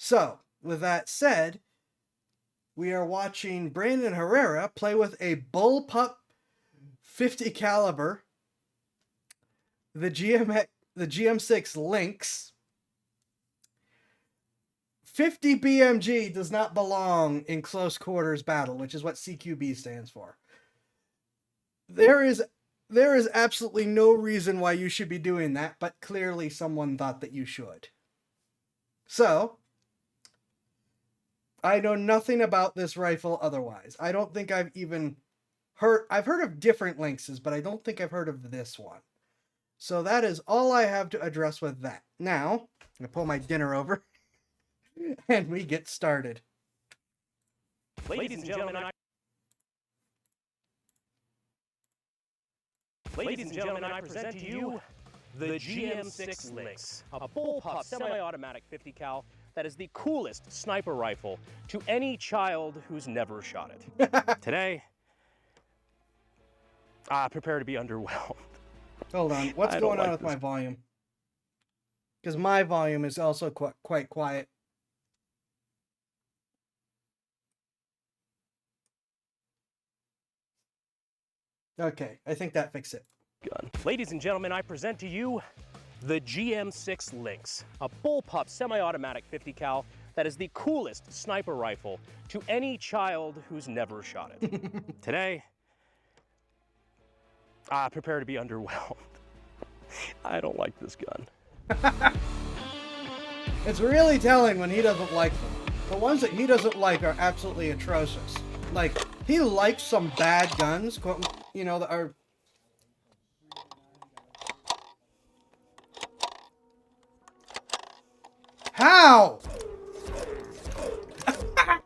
So, with that said, we are watching Brandon Herrera play with a bullpup 50 caliber, the GM6 Lynx. 50 BMG does not belong in close quarters battle, which is what CQB stands for. There is absolutely no reason why you should be doing that, but clearly someone thought that you should. So, I know nothing about this rifle otherwise. I don't think I've even I've heard of different Lynxes, but I don't think I've heard of this one. So that is all I have to address with that. Now, I'm going to pull my dinner over, and we get started. Ladies and gentlemen, I present to you the GM6 Lynx, a bullpup semi-automatic 50 cal that is the coolest sniper rifle to any child who's never shot it. Today, prepare to be underwhelmed. Hold on, what's going on with my volume? Because my volume is also quite quiet. Okay, I think that fixed it. Gun. Ladies and gentlemen, I present to you the GM6 Lynx, a bullpup semi-automatic 50 cal that is the coolest sniper rifle to any child who's never shot it. Today, prepare to be underwhelmed. I don't like this gun. It's really telling when he doesn't like them. The ones that he doesn't like are absolutely atrocious. Like, he likes some bad guns, you know, that are... How?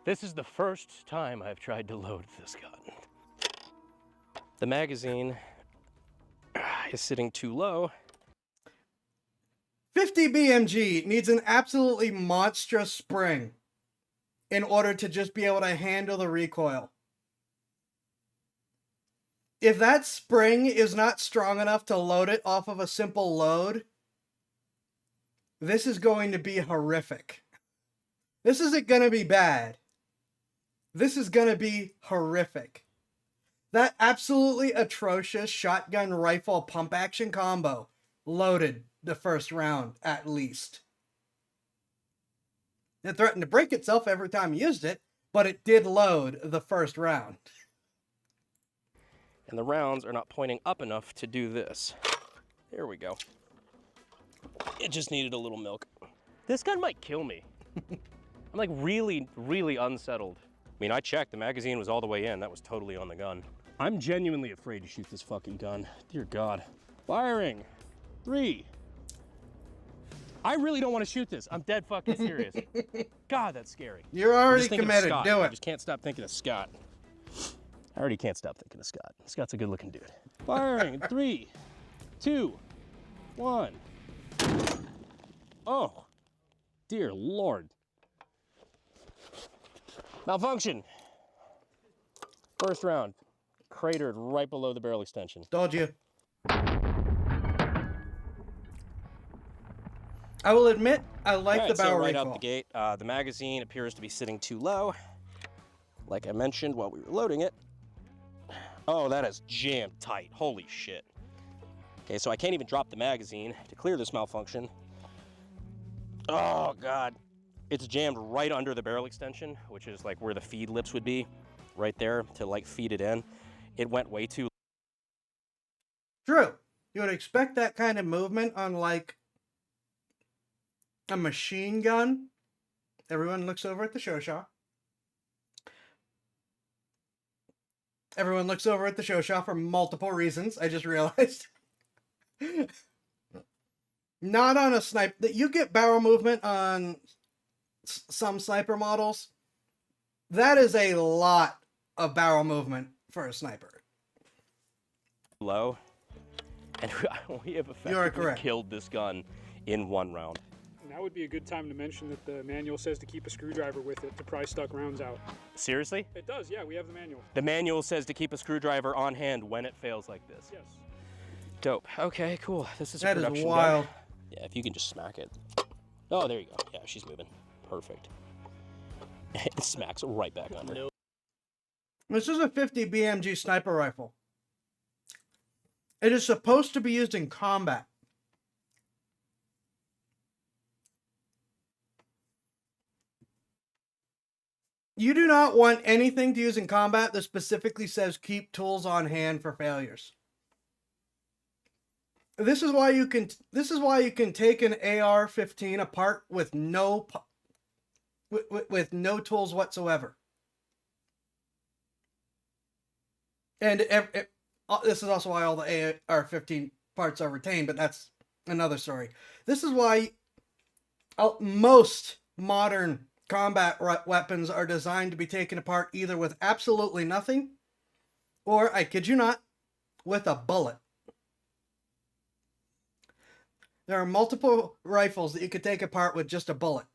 This is the first time I've tried to load this gun. The magazine is sitting too low. 50 BMG needs an absolutely monstrous spring in order to just be able to handle the recoil. If that spring is not strong enough to load it off of a simple load, this is going to be horrific. This isn't going to be bad. This is going to be horrific. That absolutely atrocious shotgun rifle pump action combo loaded the first round at least. It threatened to break itself every time you used it, but it did load the first round. And the rounds are not pointing up enough to do this. There we go. It just needed a little milk. This gun might kill me. I'm like really, really unsettled. I mean, I checked, the magazine was all the way in. That was totally on the gun. I'm genuinely afraid to shoot this fucking gun. Dear God. Firing. 3. I really don't want to shoot this. I'm dead fucking serious. God, that's scary. You're already committed. Do it. I just can't stop thinking of Scott. I already can't stop thinking of Scott. Scott's a good looking dude. Firing. 3, 2, 1. Oh, dear Lord. Malfunction. First round. Cratered right below the barrel extension. Told you. I will admit, I like the barrel right recoil. out the gate, the magazine appears to be sitting too low. Like I mentioned while we were loading it. Oh, that is jammed tight. Holy shit. Okay, so I can't even drop the magazine to clear this malfunction. Oh, God. It's jammed right under the barrel extension, which is like where the feed lips would be, right there to like feed it in. It went way too. True. You would expect that kind of movement on like a machine gun. Everyone looks over at the Shoshaw. Everyone looks over at the Shoshaw for multiple reasons. I just realized. Not on a sniper. That you get barrel movement on some sniper models. That is a lot of barrel movement for a sniper. Low. And we have effectively killed this gun in 1 round. That would be a good time to mention that the manual says to keep a screwdriver with it to pry stuck rounds out. Seriously? It does, yeah, we have the manual. The manual says to keep a screwdriver on hand when it fails like this. Yes. Dope. Okay, cool. This is a that production is wild. gun. Yeah, if you can just smack it. Oh, there you go. Yeah, she's moving. Perfect. It smacks right back under. No. This is a 50 BMG sniper rifle. It is supposed to be used in combat. You do not want anything to use in combat that specifically says keep tools on hand for failures. This is why you can take an AR-15 apart with no tools whatsoever. And this is also why all the AR-15 parts are retained, but that's another story. This is why most modern combat weapons are designed to be taken apart either with absolutely nothing, or, I kid you not, with a bullet. There are multiple rifles that you could take apart with just a bullet.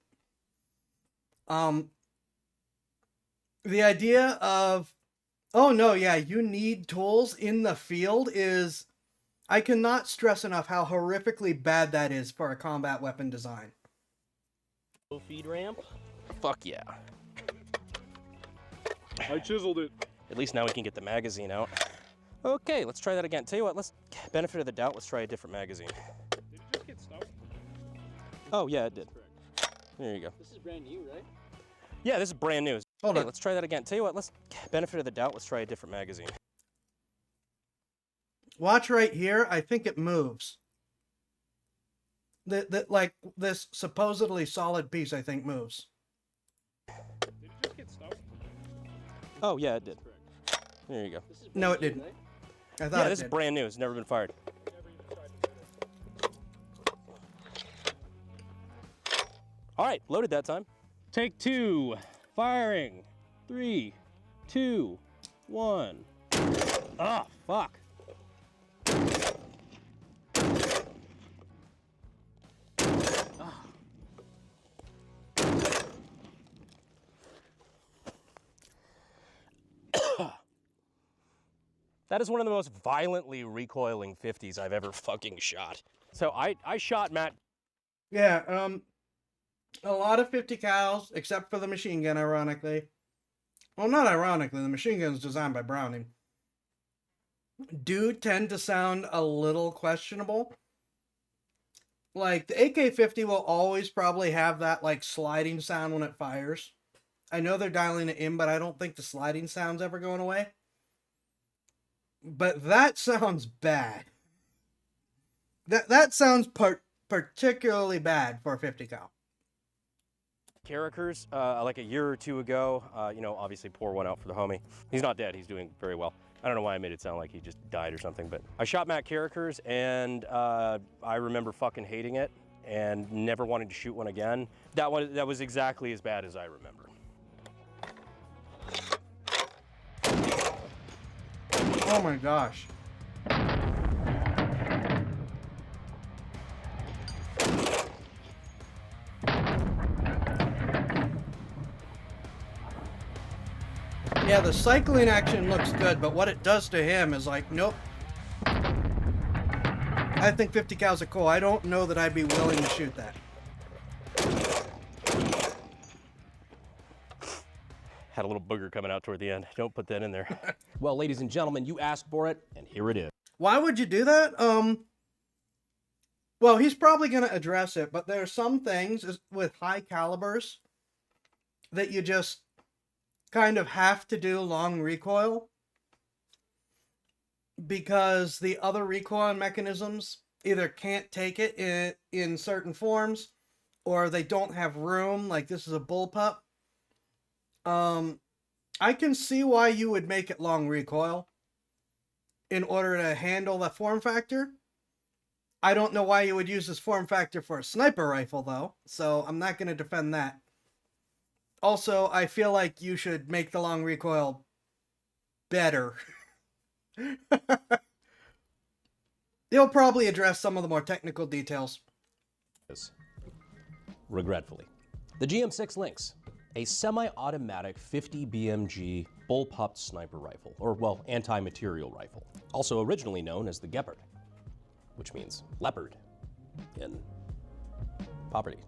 The idea of, oh no, yeah, you need tools in the field is, I cannot stress enough how horrifically bad that is for a combat weapon design. Feed ramp? Fuck yeah. I chiseled it. At least now we can get the magazine out. Okay, let's try that again. Tell you what, benefit of the doubt, let's try a different magazine. Did it just get stuck? Oh yeah, it did. There you go. This is brand new, right? Yeah, this is brand new. Hold Okay, on. let's try that again. Tell you what, benefit of the doubt, let's try a different magazine. Watch right here. I think it moves. Like this supposedly solid piece, I think moves. Did it just get stuck? Oh yeah, it did. There you go. No, it didn't. I thought Yeah, it this did. is brand new. It's never been fired. Never even tried to do it. All right, loaded that time. Take two. Firing. 3, 2, 1. Ah, fuck. Ah. That is one of the most violently recoiling 50s I've ever fucking shot. So I shot Matt. Yeah, a lot of 50 cals, except for the machine gun, ironically. Well, not ironically, the machine gun is designed by Browning. Do tend to sound a little questionable. Like, the AK-50 will always probably have that, like, sliding sound when it fires. I know they're dialing it in, but I don't think the sliding sound's ever going away. But that sounds bad. That sounds particularly bad for a 50 cal. Characters, like a year or two ago, you know, obviously pour one out for the homie. He's not dead, he's doing very well. I don't know why I made it sound like he just died or something, but I shot Matt Characters and I remember fucking hating it and never wanting to shoot one again. That was exactly as bad as I remember. Oh my gosh. Yeah, the cycling action looks good, but what it does to him is like, nope. I think 50 cals are cool. I don't know that I'd be willing to shoot that. Had a little booger coming out toward the end. Don't put that in there. Well, ladies and gentlemen, you asked for it, and here it is. Why would you do that? Well, he's probably going to address it, but there are some things with high calibers that you just kind of have to do long recoil because the other recoil mechanisms either can't take it in certain forms or they don't have room, like this is a bullpup. I can see why you would make it long recoil in order to handle the form factor. I don't know why you would use this form factor for a sniper rifle, though, so I'm not going to defend that. Also, I feel like you should make the long recoil better. He'll probably address some of the more technical details. Regretfully. The GM6 Lynx, a semi-automatic 50 BMG bullpup sniper rifle, or, well, anti-material rifle, also originally known as the Gepard, which means leopard in property.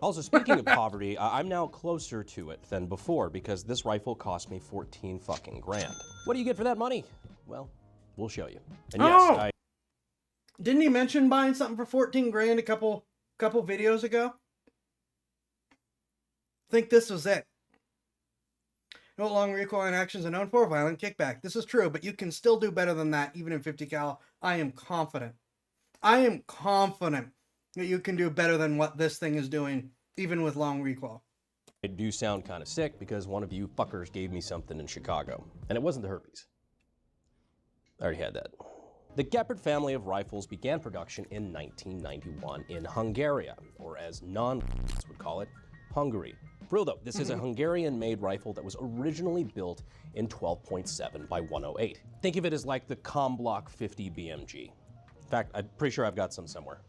Also, speaking of poverty, I'm now closer to it than before because this rifle cost me 14 fucking grand. What do you get for that money? Well, we'll show you. And yes, Didn't he mention buying something for 14 grand a couple videos ago? I think this was it. No long recoil in actions are known for violent kickback. This is true, but you can still do better than that even in 50 cal. I am confident. I am confident that you can do better than what this thing is doing, even with long recoil. I do sound kind of sick because one of you fuckers gave me something in Chicago, and it wasn't the herpes. I already had that. The Gepard family of rifles began production in 1991 in Hungary, or as non-would call it, Hungary. For real though, this is a Hungarian-made rifle that was originally built in 12.7 by 108. Think of it as like the Comblock 50 BMG. In fact, I'm pretty sure I've got some somewhere.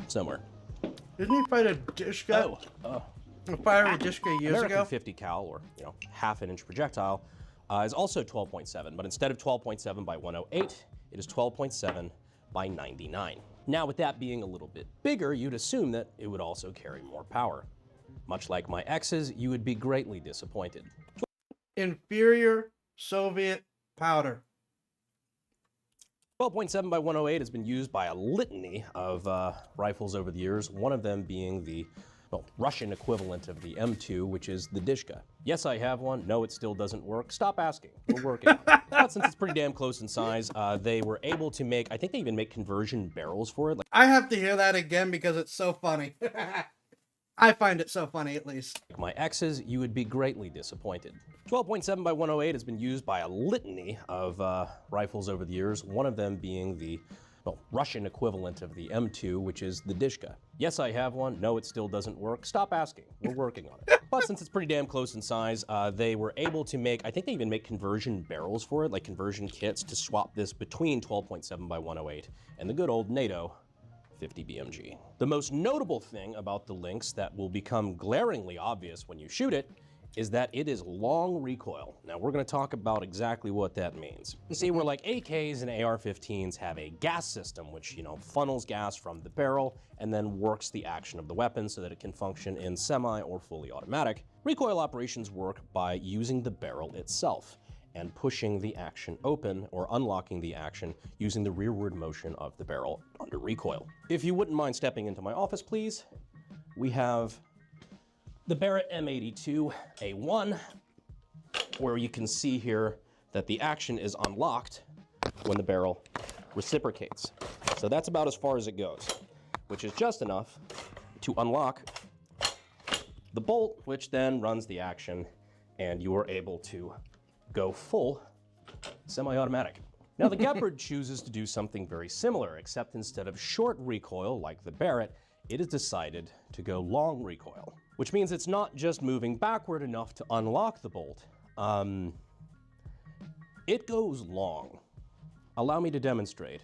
Somewhere. Didn't he fight a Dishka? Fire a Dishka years American ago? 50 cal, or half an inch projectile, is also 12.7, but instead of 12.7 by 108, it is 12.7 by 99. Now, with that being a little bit bigger, you'd assume that it would also carry more power. Much like my ex's, you would be greatly disappointed. Inferior Soviet powder. 12.7 by 108 has been used by a litany of rifles over the years, one of them being the Russian equivalent of the M2, which is the Dishka. Yes, I have one. No, it still doesn't work. Stop asking. We're working on it. But since it's pretty damn close in size, they were able to make, I think they even make conversion barrels for it. I have to hear that again because it's so funny. I find it so funny, at least. Like my ex's, you would be greatly disappointed. 12.7 by 108 has been used by a litany of rifles over the years, one of them being the Russian equivalent of the M2, which is the Dishka. Yes, I have one. No, it still doesn't work. Stop asking. We're working on it. But since it's pretty damn close in size, they were able to make, I think they even make conversion barrels for it, like conversion kits to swap this between 12.7 by 108 and the good old NATO 50 BMG. The most notable thing about the Lynx that will become glaringly obvious when you shoot it is that it is long recoil. Now we're going to talk about exactly what that means. See, where like AKs and AR-15s have a gas system which, funnels gas from the barrel and then works the action of the weapon so that it can function in semi or fully automatic, recoil operations work by using the barrel itself and pushing the action open or unlocking the action using the rearward motion of the barrel under recoil. If you wouldn't mind stepping into my office, please, we have the Barrett M82A1, where you can see here that the action is unlocked when the barrel reciprocates. So that's about as far as it goes, which is just enough to unlock the bolt, which then runs the action, and you are able to go full semi-automatic. Now the Gepard chooses to do something very similar, except instead of short recoil like the Barrett, it has decided to go long recoil, which means it's not just moving backward enough to unlock the bolt. It goes long. Allow me to demonstrate.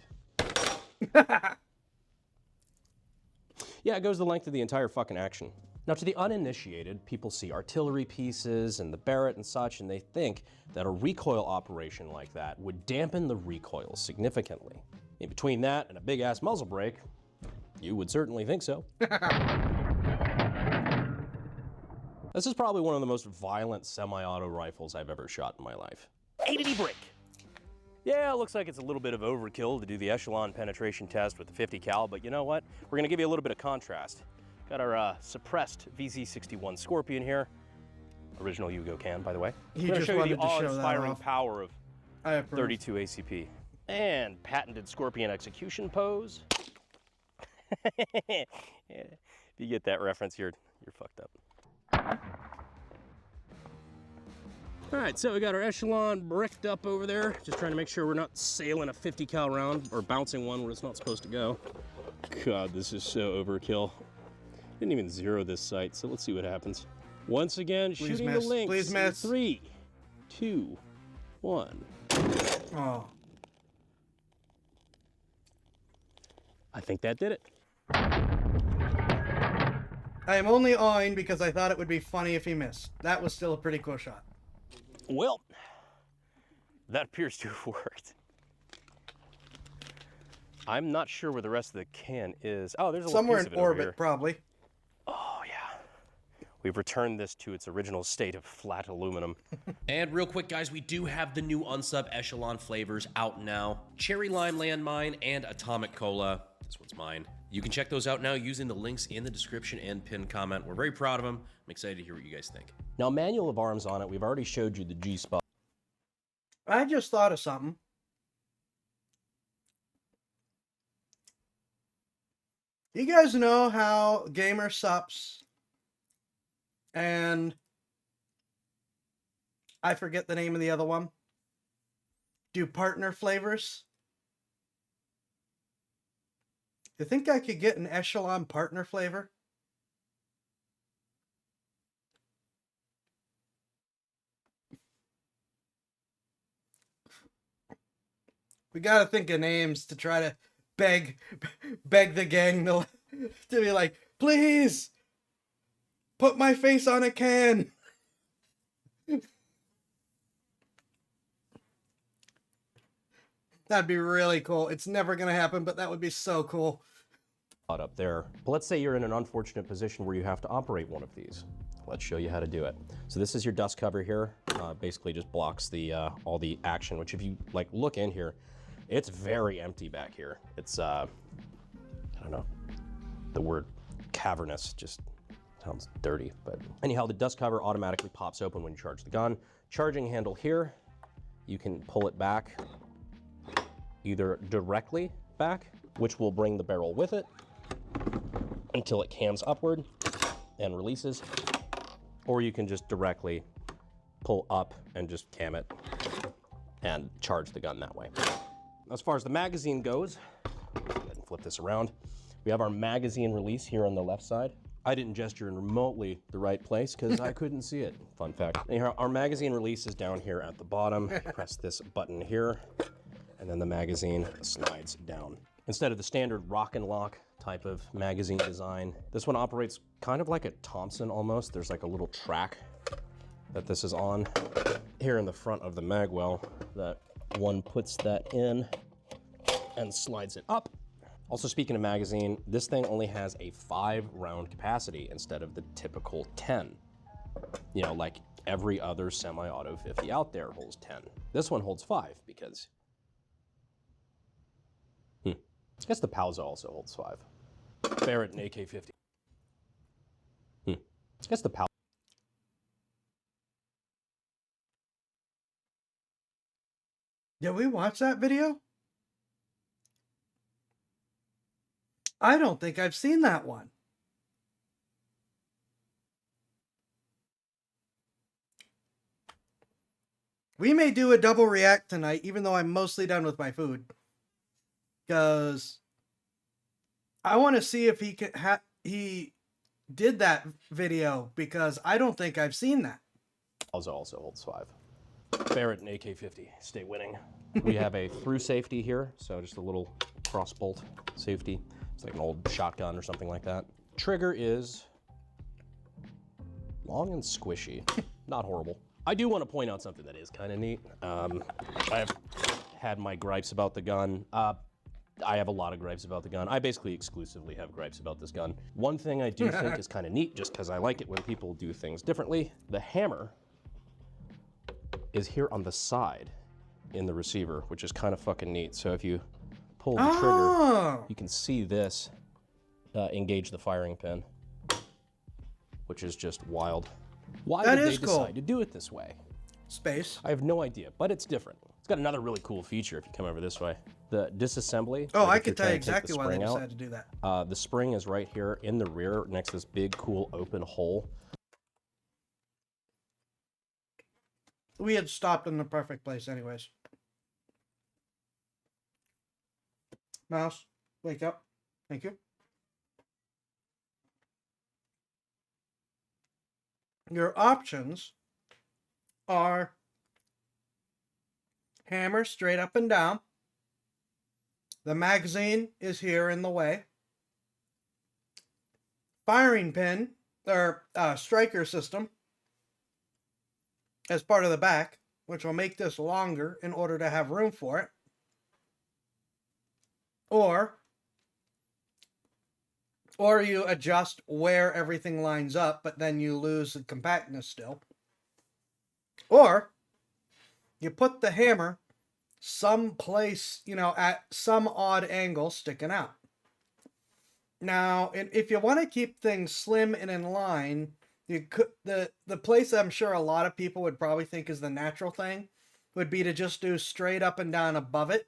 Yeah, it goes the length of the entire fucking action. Now, to the uninitiated, people see artillery pieces and the Barrett and such, and they think that a recoil operation like that would dampen the recoil significantly. In between that and a big-ass muzzle brake, you would certainly think so. This is probably one of the most violent semi-auto rifles I've ever shot in my life. 80 break. Yeah, it looks like it's a little bit of overkill to do the echelon penetration test with the 50 cal, but you know what? We're gonna give you a little bit of contrast. Got our suppressed VZ61 Scorpion here. Original Yugo can, by the way. He I'm just gonna show you wanted the to show that awe-inspiring off. power of I approve. 32 ACP. And patented Scorpion execution pose. Yeah, if you get that reference, you're fucked up. All right, so we got our echelon bricked up over there. Just trying to make sure we're not sailing a 50 cal round or bouncing one where it's not supposed to go. God, this is so overkill. Didn't even zero this sight, so let's see what happens. Once again, Please shooting miss. the Lynx. Please miss. 3, 2, 1. Oh. I think that did it. I am only awing because I thought it would be funny if he missed. That was still a pretty cool shot. Well, that appears to have worked. I'm not sure where the rest of the can is. Oh, there's a Somewhere little piece in of it over orbit, here. probably. Oh, yeah. We've returned this to its original state of flat aluminum. And real quick, guys, we do have the new unsub echelon flavors out now. Cherry Lime Landmine and Atomic Cola. This one's mine. You can check those out now using the links in the description and pinned comment. We're very proud of them. I'm excited to hear what you guys think. Now, manual of arms on it, we've already showed you the G-spot. I just thought of something. You guys know how Gamer Sups and I forget the name of the other one do partner flavors? You think I could get an Echelon partner flavor? We gotta think of names to try to beg the gang to be like, please put my face on a can. That'd be really cool. It's never gonna happen, but that would be so cool. Up there. But let's say you're in an unfortunate position where you have to operate one of these. Let's show you how to do it. So this is your dust cover here. Basically just blocks the all the action, which if you like look in here, it's very empty back here. It's, I don't know, the word cavernous just sounds dirty, but anyhow, the dust cover automatically pops open when you charge the gun. Charging handle here, you can pull it back either directly back, which will bring the barrel with it until it cams upward and releases, or you can just directly pull up and just cam it and charge the gun that way. As far as the magazine goes, go ahead and flip this around. We have our magazine release here on the left side. I didn't gesture in remotely the right place because I couldn't see it. Fun fact. Anyhow, our magazine release is down here at the bottom. Press this button here, and then the magazine slides down. Instead of the standard rock and lock type of magazine design, this one operates kind of like a Thompson almost. There's like a little track that this is on here in the front of the mag well that one puts that in and slides it up. Also, speaking of magazine, this thing only has a 5-round capacity instead of the typical 10. You know, like every other semi-auto 50 out there holds 10. This one holds 5 because I guess the Pausa also holds 5. Barrett and AK-50. I guess the Pausa. Did we watch that video? I don't think I've seen that one. We may do a double react tonight, even though I'm mostly done with my food. Because I want to see if he did that video, because I don't think I've seen that. Pausa also holds 5. Barrett and AK-50 stay winning. We have a through safety here, so just a little cross bolt safety. It's like an old shotgun or something like that. Trigger is long and squishy, not horrible. I do want to point out something that is kind of neat. I've had my gripes about the gun. I have a lot of gripes about the gun. I basically exclusively have gripes about this gun. One thing I do think is kind of neat, just because I like it when people do things differently. The hammer is here on the side in the receiver, which is kind of fucking neat. So if you pull the trigger, you can see this engage the firing pin, which is just wild. Why did they decide to do it this way? Space. I have no idea, but it's different. It's got another really cool feature if you come over this way. The disassembly. Oh, like I if can you're tell you trying to take exactly the why they spring out, decided to do that. the spring is right here in the rear next to this big, cool, open hole. We had stopped in the perfect place anyways. Mouse, wake up. Thank you. Your options are hammer straight up and down. The magazine is here in the way. Firing pin, or striker system, as part of the back, which will make this longer in order to have room for it. Or you adjust where everything lines up, but then you lose the compactness still. Or you put the hammer someplace, at some odd angle sticking out. Now, if you want to keep things slim and in line, you could the place I'm sure a lot of people would probably think is the natural thing would be to just do straight up and down above it,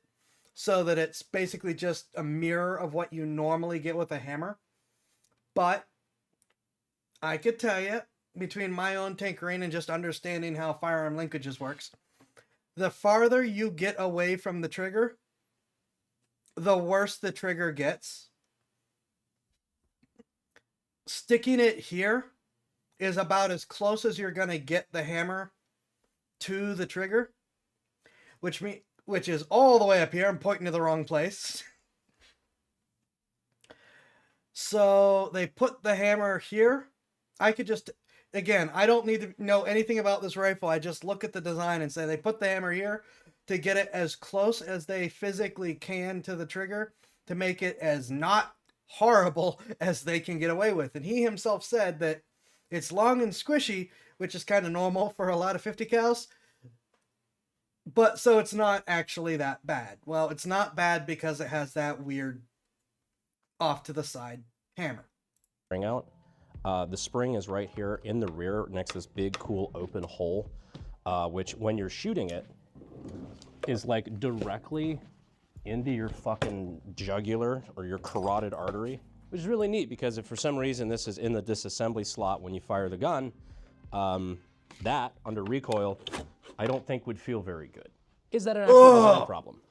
so that it's basically just a mirror of what you normally get with a hammer. But I could tell you, between my own tinkering and just understanding how firearm linkages works, the farther you get away from the trigger, the worse the trigger gets. Sticking it here is about as close as you're going to get the hammer to the trigger, which is all the way up here. I'm pointing to the wrong place. So they put the hammer here. I could just, again, I don't need to know anything about this rifle. I just look at the design and say they put the hammer here to get it as close as they physically can to the trigger to make it as not horrible as they can get away with. And he himself said that it's long and squishy, which is kind of normal for a lot of 50 cals. But so it's not actually that bad. Well, it's not bad because it has that weird off to the side hammer. Spring out. The spring is right here in the rear next to this big, cool, open hole, which when you're shooting it is like directly into your fucking jugular or your carotid artery, which is really neat because if for some reason this is in the disassembly slot when you fire the gun, that under recoil, I don't think would feel very good. Is that an actual design problem?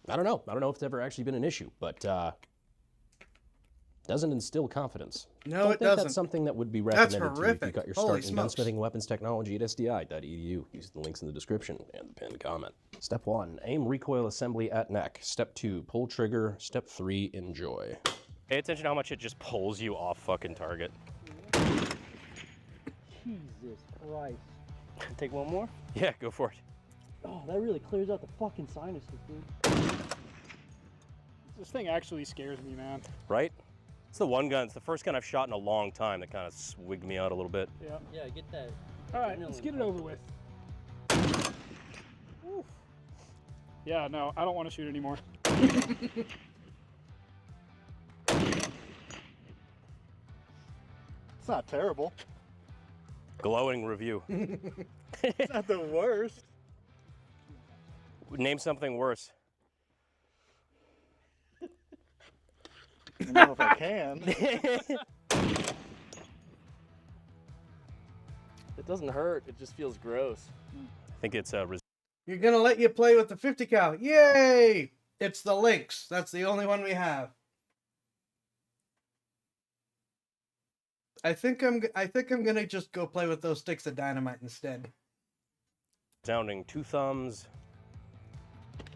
I don't know. I don't know if it's ever actually been an issue, but doesn't instill confidence. No, it doesn't. That's something that would be recommended to you if you got your Holy start in smokes. gunsmithing weapons technology at sdi.edu. Use the links in the description and the pinned comment. Step 1, aim recoil assembly at neck. Step 2, pull trigger. Step 3, enjoy. Pay attention to how much it just pulls you off fucking target. Jesus Christ. Take one more? Yeah, go for it. Oh, that really clears out the fucking sinuses, dude. This thing actually scares me, man. Right? It's the one gun. It's the first gun I've shot in a long time that kind of swigged me out a little bit. Yeah. Yeah, get that. All right, let's get it over with. Oof. Yeah, no, I don't want to shoot anymore. It's not terrible. Glowing review. It's not the worst. Name something worse. I don't know if I can. It doesn't hurt, it just feels gross. I think it's You're going to let you play with the 50 cal. Yay! It's the Lynx. That's the only one we have. I think I'm going to just go play with those sticks of dynamite instead. resounding 2 thumbs.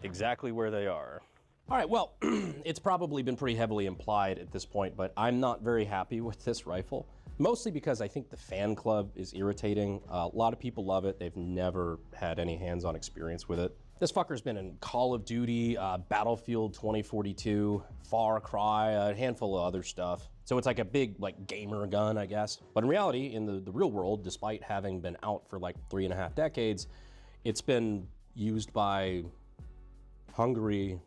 Exactly where they are. All right, well, it's probably been pretty heavily implied at this point, but I'm not very happy with this rifle. Mostly because I think the fan club is irritating. A lot of people love it. They've never had any hands-on experience with it. This fucker's been in Call of Duty, Battlefield 2042, Far Cry, a handful of other stuff. So it's like a big gamer gun, I guess. But in reality, in the real world, despite having been out for 3.5 decades, it's been used by Hungary,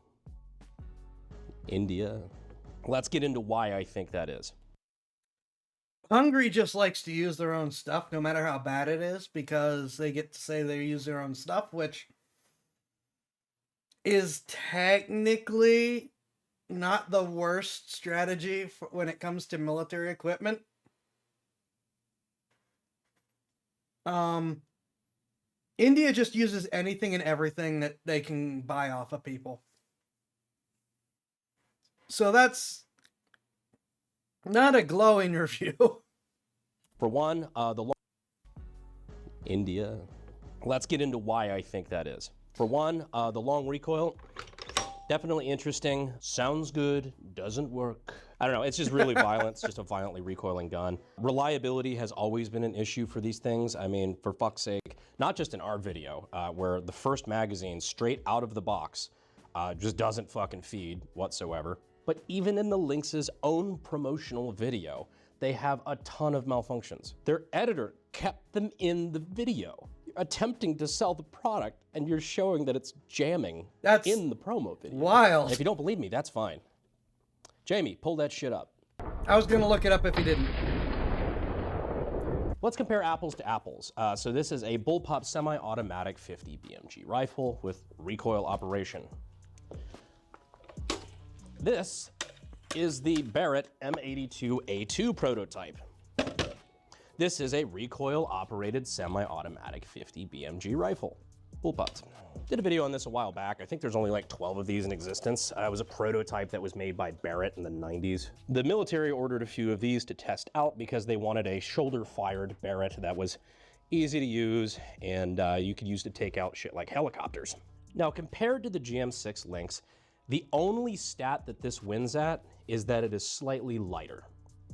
India. Let's get into why I think that is. Hungary just likes to use their own stuff, no matter how bad it is, because they get to say they use their own stuff, which is technically not the worst strategy when it comes to military equipment. India just uses anything and everything that they can buy off of people. So that's not a glowing review. For one, India. Let's get into why I think that is. For one, the long recoil, definitely interesting. Sounds good, doesn't work. I don't know, it's just really violent. It's just a violently recoiling gun. Reliability has always been an issue for these things. I mean, for fuck's sake, not just in our video, where the first magazine straight out of the box Just doesn't fucking feed whatsoever. But even in the Lynx's own promotional video, they have a ton of malfunctions. Their editor kept them in the video. You're attempting to sell the product and you're showing that it's jamming in the promo video. Wild. And if you don't believe me, that's fine. Jamie, pull that shit up. I was gonna look it up if he didn't. Let's compare apples to apples. So this is a bullpup semi-automatic 50 BMG rifle with recoil operation. This is the Barrett M82A2 prototype. This is a recoil-operated semi-automatic 50 BMG rifle. Bullpup. Did a video on this a while back. I think there's only like 12 of these in existence. It was a prototype that was made by Barrett in the 90s. The military ordered a few of these to test out because they wanted a shoulder-fired Barrett that was easy to use and you could use to take out shit like helicopters. Now, compared to the GM6 Lynx, the only stat that this wins at is that it is slightly lighter.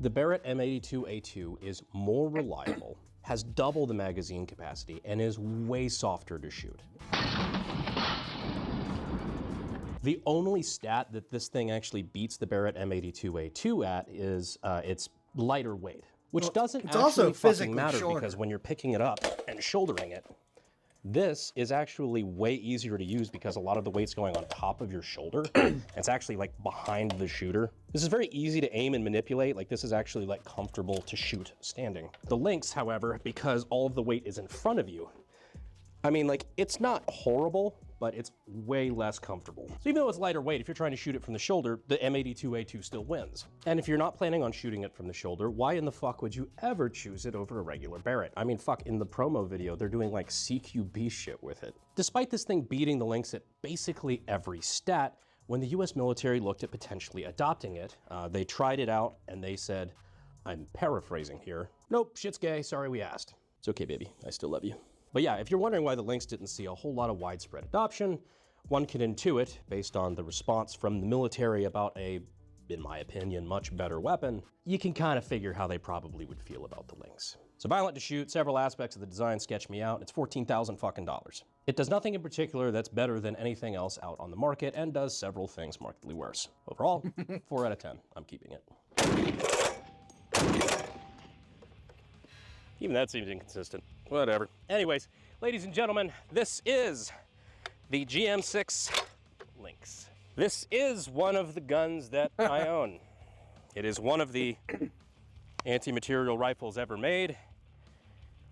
The Barrett M82A2 is more reliable, has double the magazine capacity, and is way softer to shoot. The only stat that this thing actually beats the Barrett M82A2 at is its lighter weight, which doesn't actually fucking matter because when you're picking it up and shouldering it, this is actually way easier to use because a lot of the weight's going on top of your shoulder. It's actually like behind the shooter. This is very easy to aim and manipulate. Like this is actually like comfortable to shoot standing. The Lynx, however, because all of the weight is in front of you, I mean, like, it's not horrible, but it's way less comfortable. So even though it's lighter weight, if you're trying to shoot it from the shoulder, the M82A2 still wins. And if you're not planning on shooting it from the shoulder, why in the fuck would you ever choose it over a regular Barrett? I mean, fuck, in the promo video, they're doing like CQB shit with it. Despite this thing beating the Lynx at basically every stat, when the US military looked at potentially adopting it, they tried it out and they said, I'm paraphrasing here, nope, shit's gay, sorry we asked. It's okay, baby, I still love you. But yeah, if you're wondering why the Lynx didn't see a whole lot of widespread adoption, one can intuit, based on the response from the military about a, in my opinion, much better weapon, you can kind of figure how they probably would feel about the Lynx. So violent to shoot, several aspects of the design sketch me out. It's $14,000 fucking dollars. It does nothing in particular that's better than anything else out on the market and does several things markedly worse. Overall, 4 out of 10, I'm keeping it. Even that seems inconsistent. Whatever. Anyways, ladies and gentlemen, this is the GM6 Lynx. This is one of the guns that I own. It is one of the anti-material rifles ever made,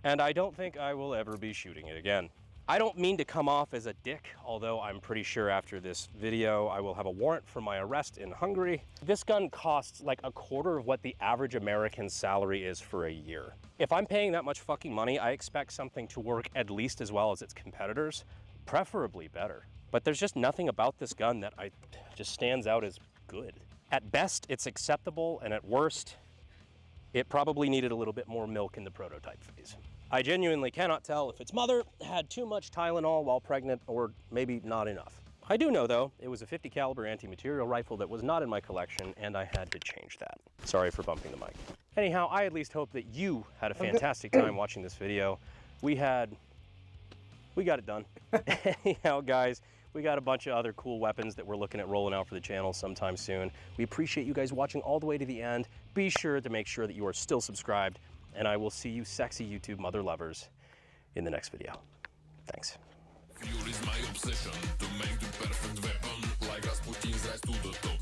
and I don't think I will ever be shooting it again. I don't mean to come off as a dick, although I'm pretty sure after this video I will have a warrant for my arrest in Hungary. This gun costs like a quarter of what the average American salary is for a year. If I'm paying that much fucking money, I expect something to work at least as well as its competitors, preferably better. But there's just nothing about this gun that just stands out as good. At best, it's acceptable, and at worst, it probably needed a little bit more milk in the prototype phase. I genuinely cannot tell if its mother had too much Tylenol while pregnant or maybe not enough. I do know though, it was a 50 caliber anti-material rifle that was not in my collection and I had to change that. Sorry for bumping the mic. Anyhow, I at least hope that you had a fantastic time watching this video. We got it done. Anyhow, guys, we got a bunch of other cool weapons that we're looking at rolling out for the channel sometime soon. We appreciate you guys watching all the way to the end. Be sure to make sure that you are still subscribed, and I will see you sexy YouTube mother lovers in the next video. Thanks. Fuel is my obsession to make the perfect weapon, like Rasputin's rise to the top.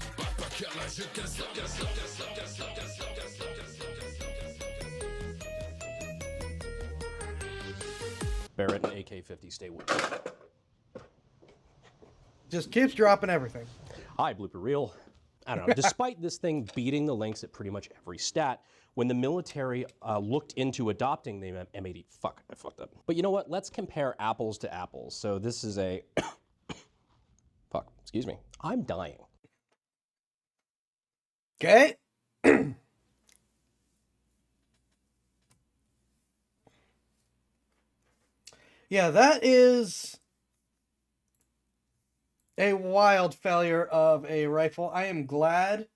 Barrett and AK-50 stay with me. Just keeps dropping everything. Hi, blooper reel. I don't know, despite this thing beating the Lynx at pretty much every stat, when the military looked into adopting the M80, fuck, I fucked up. But you know what, let's compare apples to apples. So this is a, fuck, excuse me, I'm dying. Okay. Yeah, that is a wild failure of a rifle. I am glad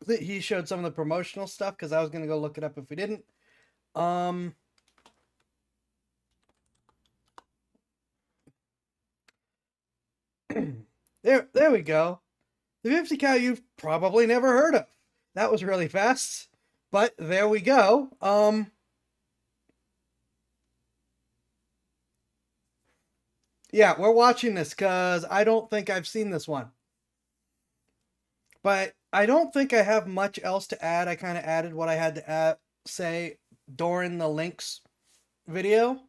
that he showed some of the promotional stuff because I was going to go look it up if we didn't. There we go. The 50 cal you've probably never heard of. That was really fast, but there we go. Yeah, we're watching this because I don't think I've seen this one. But I don't think I have much else to add. I kind of added what I had to say during the Lynx video.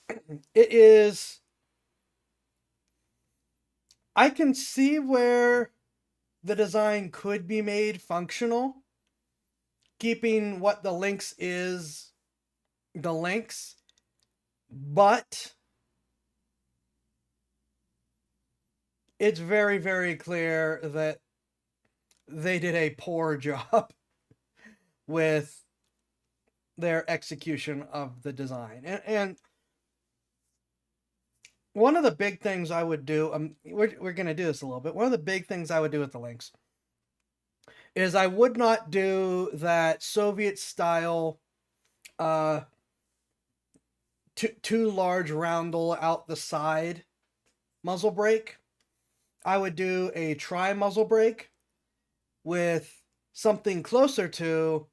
It is... I can see where the design could be made functional, keeping what the Lynx is the Lynx, but it's very, very clear that they did a poor job with their execution of the design. And one of the big things I would do, we're going to do this a little bit. One of the big things I would do with the Lynx is I would not do that Soviet style too large roundel out the side muzzle brake. I would do a tri muzzle brake with something closer to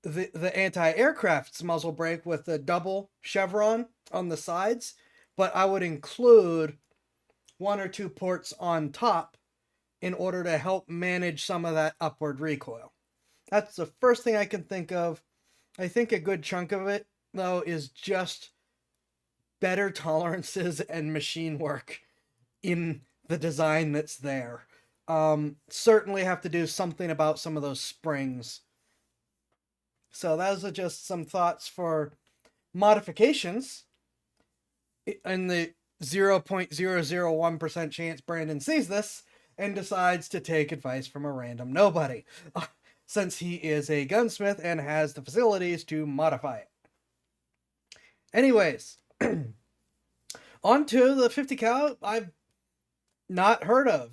the anti-aircraft's muzzle brake with a double chevron on the sides, but I would include 1 or 2 ports on top in order to help manage some of that upward recoil. That's the first thing I can think of. I think a good chunk of it, though, is just better tolerances and machine work in the design that's there. Certainly have to do something about some of those springs. So those are just some thoughts for modifications. In the 0.001% chance Brandon sees this and decides to take advice from a random nobody, since he is a gunsmith and has the facilities to modify it. Anyways, on to the 50 cal I've not heard of.